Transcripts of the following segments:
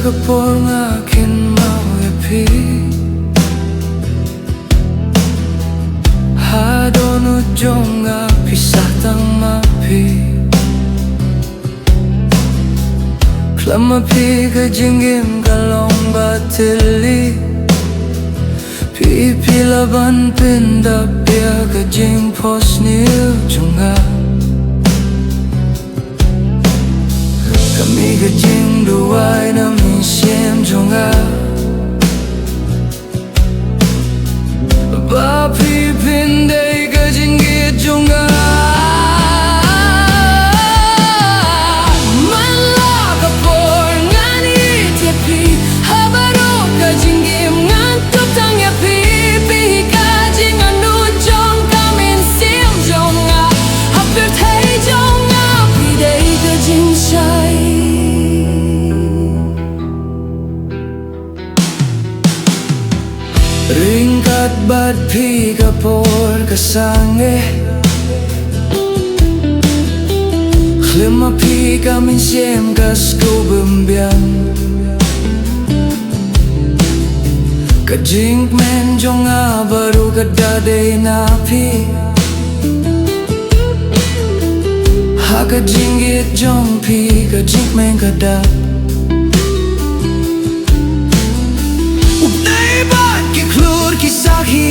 kapor ng akin mauyapi Hadon ujong nga pisatang mapi Klamapi ka jinggim kalong batili Pipilaban pindapya ka jing pos niyo junga Kami ka jing duway na minsiem junga Ba pipinday ka jing git junga Ringkat bat pi kapor kasange Klima pi kamin siem kas kubembian Kajing men jonga baru kadade napi Haka jinggit jong pi kajing men kadap Kisaki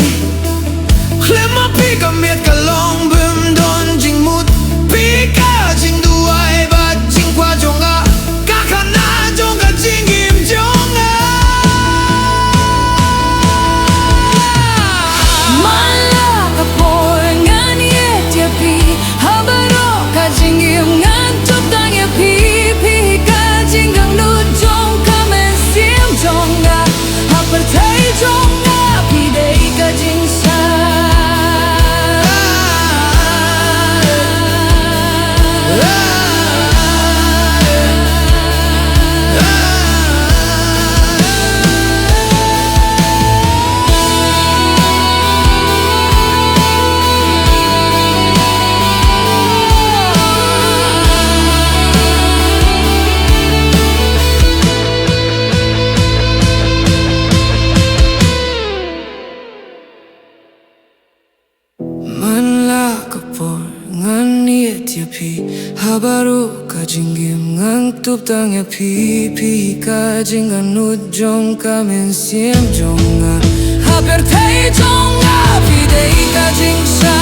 Klima pika miet kalong bum don jing mut Pika jing duai bat jing kwa jonga Kakana jonga jing im jonga Mala kapor ngan yet ya pi Habaro ka jing im ngan tup tang ya pi Pika jing gang nu jong kamen sim jonga Hapar tay jonga Habaru ka jinggim ngang tup tang ya pi pi ka jinggan ujong kamen siem jonga Haber tay jonga pi day ka jing sa